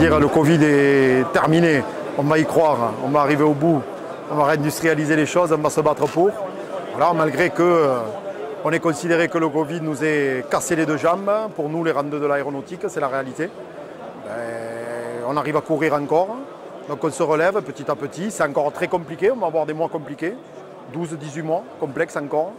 dire le Covid est terminé, on va y croire, on va arriver au bout, on va réindustrialiser les choses, on va se battre pour. Alors malgré que on ait considéré que le Covid nous ait cassé les deux jambes, pour nous les randonneurs de l'aéronautique, c'est la réalité. On arrive à courir encore, donc on se relève petit à petit, c'est encore très compliqué, on va avoir des mois compliqués, 12-18 mois, complexes encore.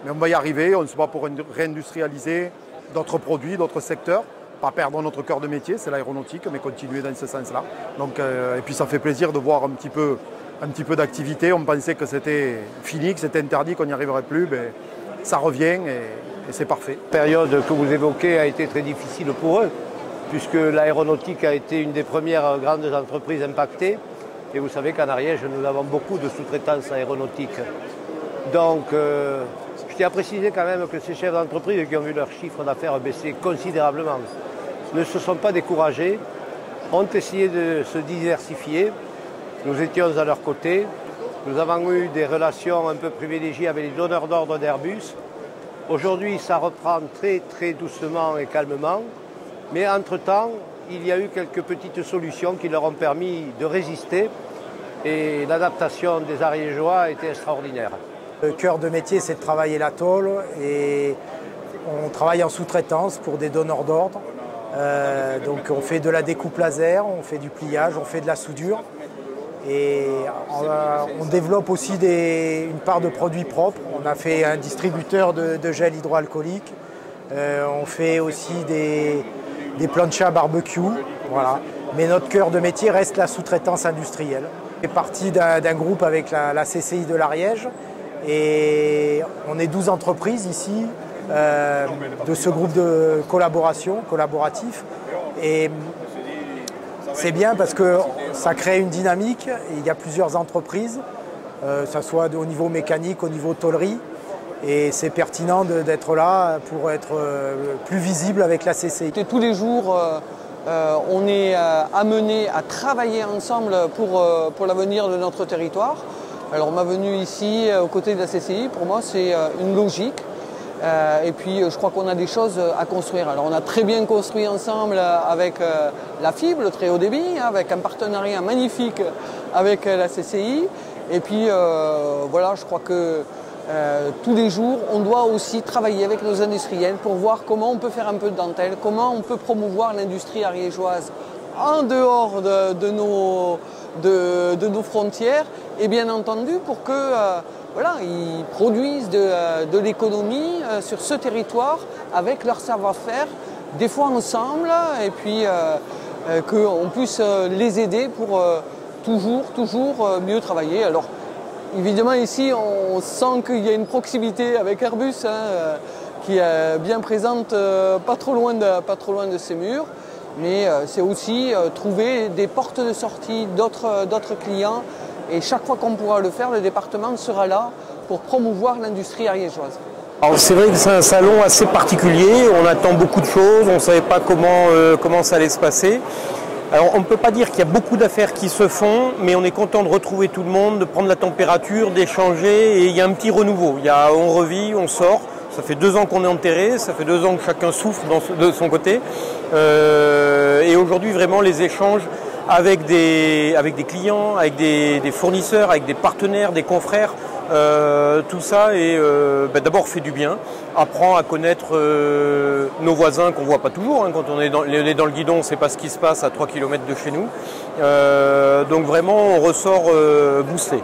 Mais on va y arriver, on se bat pour réindustrialiser d'autres produits, d'autres secteurs, pas perdre notre cœur de métier, c'est l'aéronautique, mais continuer dans ce sens-là. Donc, et puis ça fait plaisir de voir un petit peu d'activité. On pensait que c'était fini, que c'était interdit, qu'on n'y arriverait plus. Mais ça revient et c'est parfait. La période que vous évoquez a été très difficile pour eux, puisque l'aéronautique a été une des premières grandes entreprises impactées. Et vous savez qu'en Ariège, nous avons beaucoup de sous-traitance aéronautique. Donc, je tiens à préciser quand même que ces chefs d'entreprise qui ont vu leur chiffre d'affaires baisser considérablement ne se sont pas découragés, ont essayé de se diversifier. Nous étions à leur côté. Nous avons eu des relations un peu privilégiées avec les donneurs d'ordre d'Airbus. Aujourd'hui, ça reprend très très doucement et calmement. Mais entre-temps, il y a eu quelques petites solutions qui leur ont permis de résister. Et l'adaptation des Ariégeois a été extraordinaire. Le cœur de métier, c'est de travailler la tôle et on travaille en sous-traitance pour des donneurs d'ordre. Donc on fait de la découpe laser, on fait du pliage, on fait de la soudure. Et on développe aussi une part de produits propres. On a fait un distributeur de gel hydroalcoolique. On fait aussi des planchas barbecue. Voilà. Mais notre cœur de métier reste la sous-traitance industrielle. On est parti d'un groupe avec la CCI de l'Ariège. Et on est 12 entreprises ici de ce groupe de collaboration, collaboratif. Et c'est bien parce que ça crée une dynamique. Il y a plusieurs entreprises, que ce soit au niveau mécanique, au niveau tôlerie. Et c'est pertinent d'être là pour être plus visible avec la CCI. Tous les jours, on est amené à travailler ensemble pour l'avenir de notre territoire. Alors ma venue ici, aux côtés de la CCI, pour moi c'est une logique. Et puis je crois qu'on a des choses à construire. Alors on a très bien construit ensemble avec la fibre, le très haut débit, avec un partenariat magnifique avec la CCI. Et puis voilà, je crois que tous les jours, on doit aussi travailler avec nos industriels pour voir comment on peut faire un peu de dentelle, comment on peut promouvoir l'industrie ariégeoise en dehors de nos frontières, et bien entendu pour que voilà, ils produisent de l'économie sur ce territoire avec leur savoir-faire, des fois ensemble, et puis qu'on puisse les aider pour toujours mieux travailler. Alors évidemment ici on sent qu'il y a une proximité avec Airbus qui est bien présente pas trop loin de ces murs. Mais c'est aussi trouver des portes de sortie d'autres clients. Et chaque fois qu'on pourra le faire, le département sera là pour promouvoir l'industrie ariégeoise. Alors c'est vrai que c'est un salon assez particulier, on attend beaucoup de choses, on ne savait pas comment ça allait se passer. Alors on ne peut pas dire qu'il y a beaucoup d'affaires qui se font, mais on est content de retrouver tout le monde, de prendre la température, d'échanger, et il y a un petit renouveau. On revit, on sort. Ça fait 2 ans qu'on est enterré, ça fait 2 ans que chacun souffre de son côté. Et aujourd'hui, vraiment, les échanges avec des clients, avec des fournisseurs, avec des partenaires, des confrères, tout ça d'abord fait du bien, apprend à connaître nos voisins qu'on ne voit pas toujours. Quand on est dans le guidon, on ne sait pas ce qui se passe à 3 km de chez nous. Donc vraiment, on ressort boosté.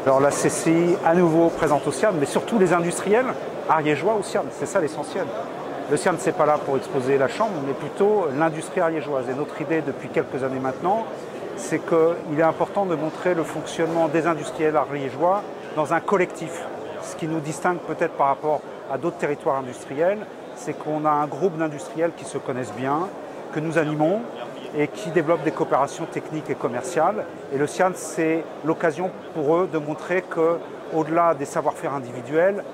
Alors la CCI à nouveau présente au CIAN, mais surtout les industriels ariégeois au CIAN, c'est ça l'essentiel. Le CIAN, ce n'est pas là pour exposer la chambre, mais plutôt l'industrie ariégeoise. Et notre idée depuis quelques années maintenant, c'est qu'il est important de montrer le fonctionnement des industriels ariégeois dans un collectif. Ce qui nous distingue peut-être par rapport à d'autres territoires industriels, c'est qu'on a un groupe d'industriels qui se connaissent bien, que nous animons et qui développent des coopérations techniques et commerciales. Et le CIAN, c'est l'occasion pour eux de montrer qu'au-delà des savoir-faire individuels,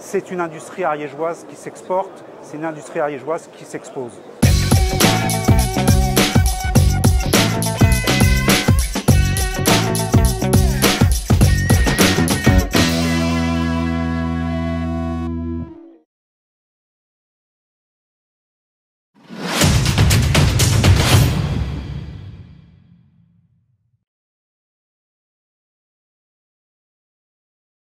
c'est une industrie ariégeoise qui s'exporte, c'est une industrie ariégeoise qui s'expose.